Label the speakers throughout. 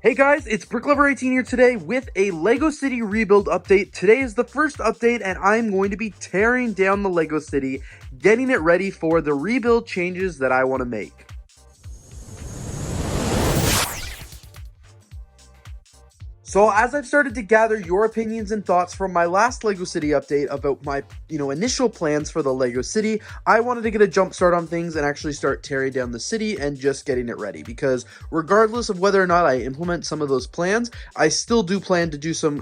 Speaker 1: Hey guys, it's BrickLover18 here today with a LEGO City rebuild update. Today is the first update and I'm going to be tearing down the LEGO City, getting it ready for the rebuild changes that I want to make. So as I've started to gather your opinions and thoughts from my last LEGO City update about my, initial plans for the LEGO City, I wanted to get a jump start on things and actually start tearing down the city and just getting it ready. Because regardless of whether or not I implement some of those plans, I still do plan to do some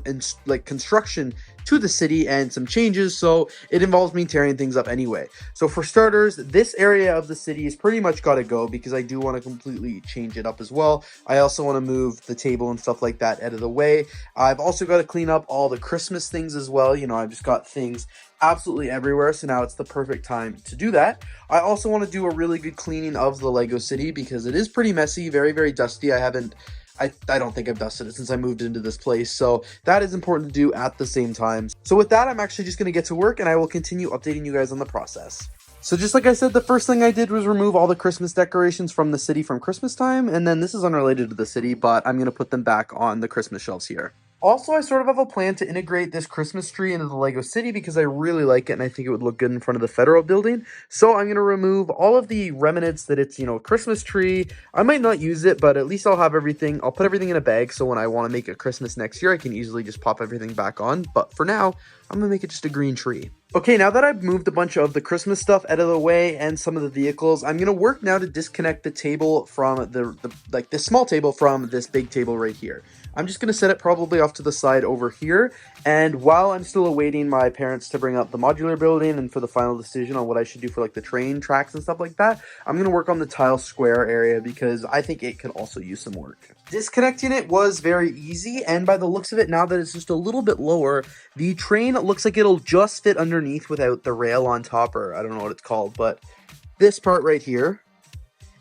Speaker 1: construction to the city and some changes, so it involves me tearing things up anyway. So for starters, this area of the city is pretty much got to go because I do want to completely change it up as well. I also want to move the table and stuff like that out of the way. I've also got to clean up all the Christmas things as well. I've just got things absolutely everywhere, so now it's the perfect time to do that. I also want to do a really good cleaning of the LEGO City because it is pretty messy, very, very dusty. I don't think I've dusted it since I moved into this place, so that is important to do at the same time. So with that, I'm actually just going to get to work, and I will continue updating you guys on the process. So just like I said, the first thing I did was remove all the Christmas decorations from the city from Christmas time, and then this is unrelated to the city, but I'm going to put them back on the Christmas shelves here. Also, I sort of have a plan to integrate this Christmas tree into the LEGO City because I really like it and I think it would look good in front of the federal building. So I'm going to remove all of the remnants that it's, a Christmas tree. I might not use it, but at least I'll have everything. I'll put everything in a bag so when I want to make it Christmas next year, I can easily just pop everything back on. But for now, I'm going to make it just a green tree. Okay, now that I've moved a bunch of the Christmas stuff out of the way and some of the vehicles, I'm going to work now to disconnect the table from this small table from this big table right here. I'm just going to set it probably off to the side over here, and while I'm still awaiting my parents to bring up the modular building and for the final decision on what I should do for the train tracks and stuff like that, I'm going to work on the tile square area because I think it could also use some work. Disconnecting it was very easy, and by the looks of it, now that it's just a little bit lower, the train looks like it'll just fit underneath without the rail on top, or I don't know what it's called, but this part right here,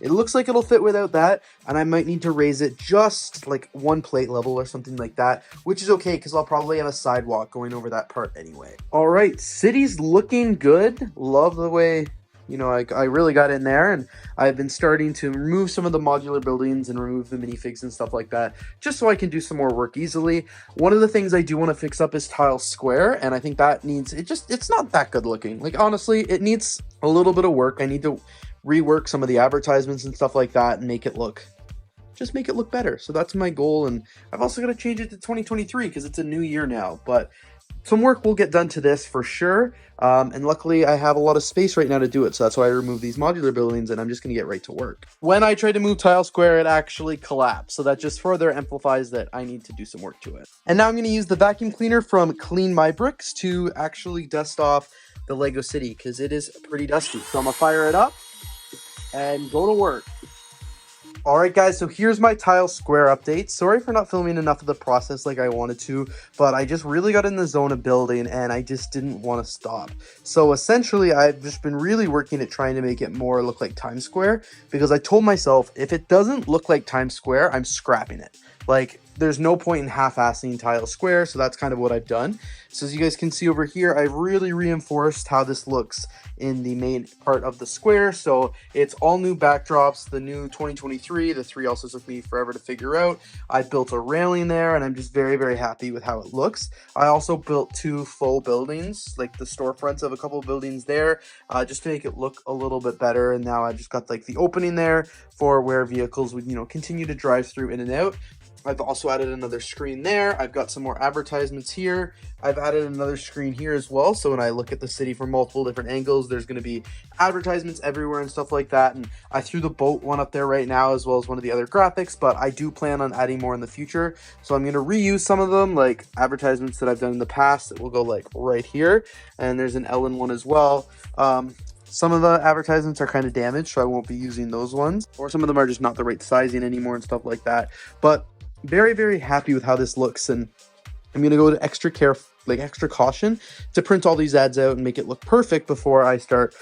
Speaker 1: it looks like it'll fit without that, and I might need to raise it just like one plate level or something like that, which is okay because I'll probably have a sidewalk going over that part anyway. All right, city's looking good. Love the way, I really got in there, and I've been starting to remove some of the modular buildings and remove the minifigs and stuff like that, just so I can do some more work easily. One of the things I do want to fix up is tile square, and I think that needs, it's not that good looking. Honestly, it needs a little bit of work. I need to rework some of the advertisements and stuff like that and make it look better. So that's my goal, and I've also got to change it to 2023 because it's a new year now, but some work will get done to this for sure. And luckily I have a lot of space right now to do it, so that's why I removed these modular buildings, and I'm just gonna get right to work. When I tried to move tile square, it actually collapsed, so that just further amplifies that I need to do some work to it. And now I'm gonna use the vacuum cleaner from Clean My Bricks to actually dust off the LEGO City because it is pretty dusty. So I'm gonna fire it up and go to work. Alright guys, so here's my tile square update. Sorry for not filming enough of the process like I wanted to, but I just really got in the zone of building and I just didn't want to stop. So essentially, I've just been really working at trying to make it more look like Times Square, because I told myself if it doesn't look like Times Square, I'm scrapping it. There's no point in half-assing tile square, so that's kind of what I've done. So as you guys can see over here, I've really reinforced how this looks in the main part of the square. So it's all new backdrops, the new 2023, the 3 also took me forever to figure out. I built a railing there, and I'm just very, very happy with how it looks. I also built 2 full buildings, like the storefronts of a couple of buildings there, just to make it look a little bit better. And now I've just got the opening there for where vehicles would, continue to drive through in and out. I've also added another screen there. I've got some more advertisements here. I've added another screen here as well, so when I look at the city from multiple different angles, there's going to be advertisements everywhere and stuff like that. And I threw the boat one up there right now, as well as one of the other graphics, but I do plan on adding more in the future. So I'm going to reuse some of them, like advertisements that I've done in the past that will go right here. And there's an Ellen one as well. Some of the advertisements are kind of damaged, so I won't be using those ones. Or some of them are just not the right sizing anymore and stuff like that. But very, very happy with how this looks, and I'm going to go to extra care, extra caution to print all these ads out and make it look perfect before I start,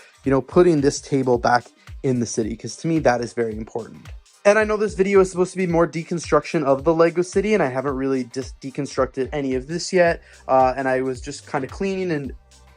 Speaker 1: putting this table back in the city, because to me that is very important. And I know this video is supposed to be more deconstruction of the LEGO City, and I haven't really just deconstructed any of this yet, and I was just kind of cleaning and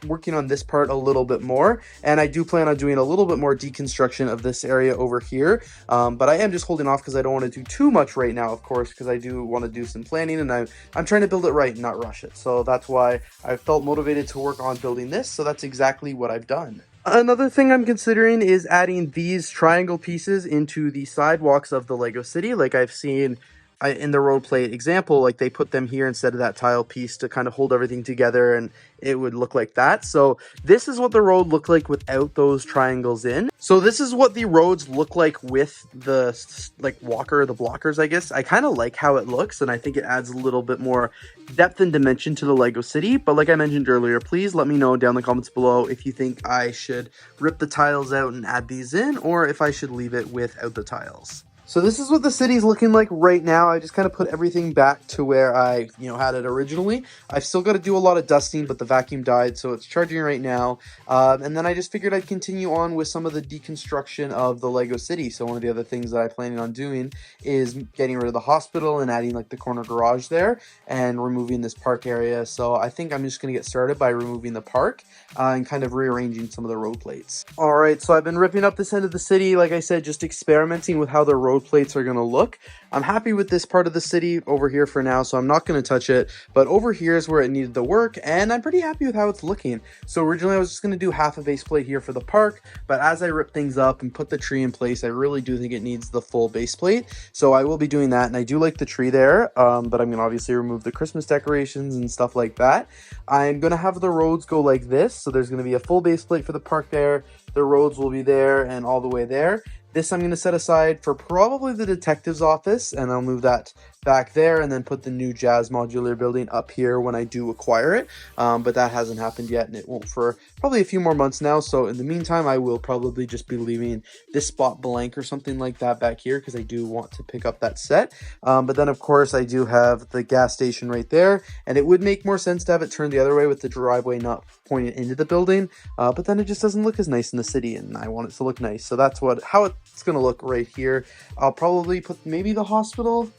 Speaker 1: working on this part a little bit more, and I do plan on doing a little bit more deconstruction of this area over here, but I am just holding off because I don't want to do too much right now, of course, because I do want to do some planning, and I'm trying to build it right and not rush it. So that's why I felt motivated to work on building this, so that's exactly what I've done. Another thing I'm considering is adding these triangle pieces into the sidewalks of the Lego City. Like I've seen in the road plate example, like they put them here instead of that tile piece to kind of hold everything together, and it would look like that. So this is what the road looked like without those triangles in. So this is what the roads look like with the the blockers, I guess. I kind of like how it looks, and I think it adds a little bit more depth and dimension to the Lego City. But like I mentioned earlier, please let me know down in the comments below if you think I should rip the tiles out and add these in, or if I should leave it without the tiles. So this is what the city's looking like right now. I just kind of put everything back to where I, had it originally. I've still got to do a lot of dusting, but the vacuum died, so it's charging right now. And then I just figured I'd continue on with some of the deconstruction of the Lego City. So one of the other things that I'm planning on doing is getting rid of the hospital and adding like the corner garage there and removing this park area. So I think I'm just going to get started by removing the park and kind of rearranging some of the road plates. All right, so I've been ripping up this end of the city, like I said, just experimenting with how the road plates are going to look. I'm happy with this part of the city over here for now, so I'm not going to touch it, but over here is where it needed the work, and I'm pretty happy with how it's looking. So originally I was just going to do half a base plate here for the park, but as I rip things up and put the tree in place, I really do think it needs the full base plate, so I will be doing that. And I do like the tree there, but I'm going to obviously remove the Christmas decorations and stuff like that. I'm going to have the roads go like this, so there's going to be a full base plate for the park there, the roads will be there and all the way there. This I'm going to set aside for probably the detective's office, and I'll move that back there and then put the new Jazz modular building up here when I do acquire it. But that hasn't happened yet, and it won't for probably a few more months now. So in the meantime, I will probably just be leaving this spot blank or something like that back here because I do want to pick up that set. But then of course I do have the gas station right there, and it would make more sense to have it turned the other way with the driveway not pointed into the building. But then it just doesn't look as nice in the city, and I want it to look nice. So that's how it's going to look right here. I'll probably put maybe the hospital,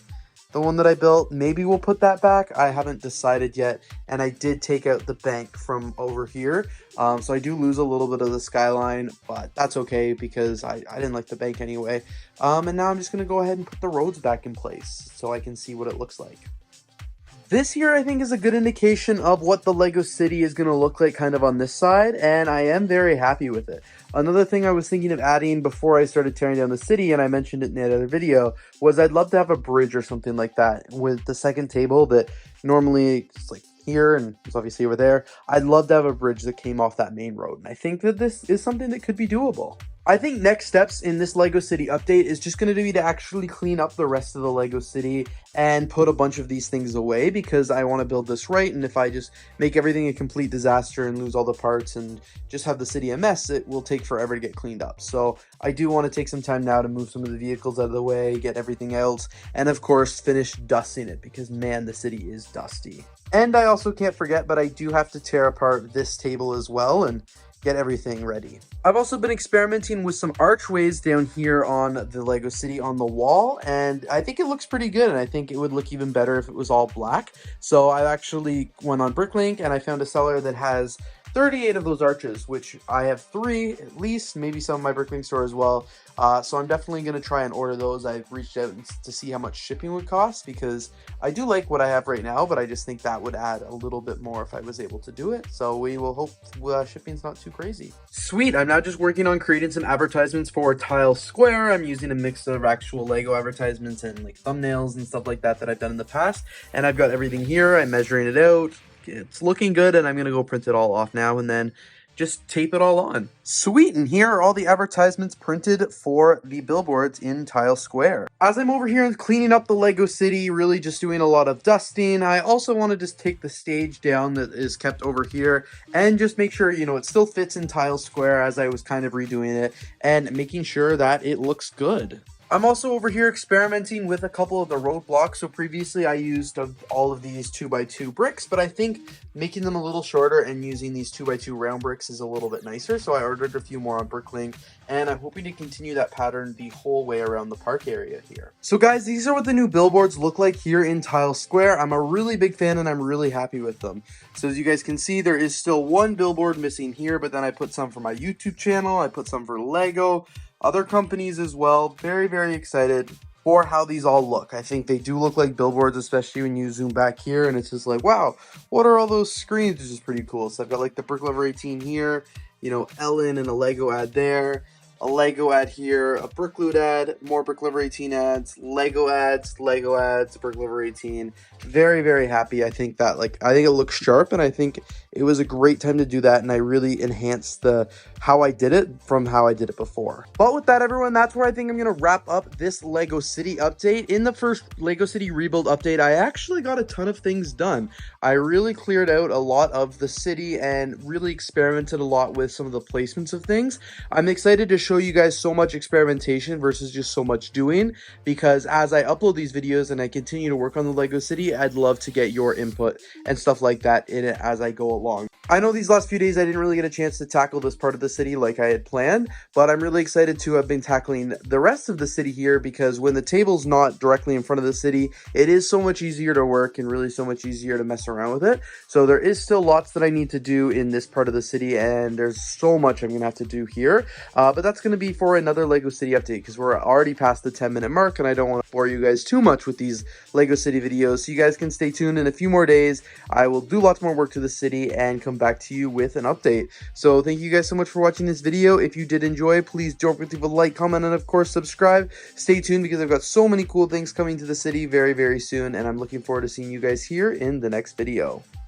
Speaker 1: the one that I built, maybe we'll put that back. I haven't decided yet, and I did take out the bank from over here, so I do lose a little bit of the skyline, but that's okay because I didn't like the bank anyway. And now I'm just going to go ahead and put the roads back in place so I can see what it looks like. This here, I think, is a good indication of what the Lego City is going to look like kind of on this side, and I am very happy with it. Another thing I was thinking of adding before I started tearing down the city, and I mentioned it in the other video, was I'd love to have a bridge or something like that with the second table that normally it's like here and it's obviously over there. I'd love to have a bridge that came off that main road, and I think that this is something that could be doable. I think next steps in this Lego City update is just going to be to actually clean up the rest of the Lego City and put a bunch of these things away because I want to build this right, and if I just make everything a complete disaster and lose all the parts and just have the city a mess, it will take forever to get cleaned up. So I do want to take some time now to move some of the vehicles out of the way, get everything else, and of course finish dusting it because man, the city is dusty. And I also can't forget, but I do have to tear apart this table as well and get everything ready. I've also been experimenting with some archways down here on the Lego City on the wall, and I think it looks pretty good, and I think it would look even better if it was all black. So I actually went on Bricklink and I found a seller that has 38 of those arches, which I have 3 at least, maybe some in my Bricklink store as well. So I'm definitely going to try and order those. I've reached out to see how much shipping would cost because I do like what I have right now, but I just think that would add a little bit more if I was able to do it. So we will hope shipping's not too crazy. Sweet, I'm now just working on creating some advertisements for Tile Square. I'm using a mix of actual Lego advertisements and like thumbnails and stuff like that I've done in the past. And I've got everything here. I'm measuring it out. It's looking good, and I'm going to go print it all off now and then just tape it all on. Sweet, and here are all the advertisements printed for the billboards in Tile Square. As I'm over here and cleaning up the Lego City, really just doing a lot of dusting, I also want to just take the stage down that is kept over here and just make sure, it still fits in Tile Square as I was kind of redoing it and making sure that it looks good. I'm also over here experimenting with a couple of the roadblocks. So previously I used all of these 2x2 bricks, but I think making them a little shorter and using these 2x2 round bricks is a little bit nicer. So I ordered a few more on BrickLink, and I'm hoping to continue that pattern the whole way around the park area here. So guys, these are what the new billboards look like here in Tiles Square. I'm a really big fan and I'm really happy with them. So as you guys can see, there is still one billboard missing here, but then I put some for my YouTube channel, I put some for Lego, other companies as well. Very, very excited for how these all look. I think they do look like billboards, especially when you zoom back here and it's just like, wow, what are all those screens? Which is pretty cool. So I've got like the Brick Lover 18 here, you know, Ellen and a Lego ad there, a Lego ad here, a BrickLoot ad, more Brick Lover 18 ads, Lego ads, Brick Lover 18. Very, very happy. I think that, like, I think it looks sharp, and I think it was a great time to do that, and I really enhanced the how I did it from how I did it before. But with that, everyone, that's where I think I'm going to wrap up this Lego City update. In the first Lego City rebuild update, I actually got a ton of things done. I really cleared out a lot of the city and really experimented a lot with some of the placements of things. I'm excited to show you guys so much experimentation versus just so much doing, because as I upload these videos and I continue to work on the Lego City, I'd love to get your input and stuff like that in it as I go along. I know these last few days I didn't really get a chance to tackle this part of the city like I had planned, but I'm really excited to have been tackling the rest of the city here, because when the table's not directly in front of the city, it is so much easier to work and really so much easier to mess around with it. So there is still lots that I need to do in this part of the city, and there's so much I'm going to have to do here, but that's going to be for another Lego City update, because we're already past the 10-minute mark and I don't want to bore you guys too much with these Lego City videos. So you guys can stay tuned. In a few more days I will do lots more work to the city and come back to you with an update. So thank you guys so much for watching this video. If you did enjoy, please don't forget to leave a like, comment, and of course subscribe. Stay tuned, because I've got so many cool things coming to the city very, very soon, and I'm looking forward to seeing you guys here in the next video.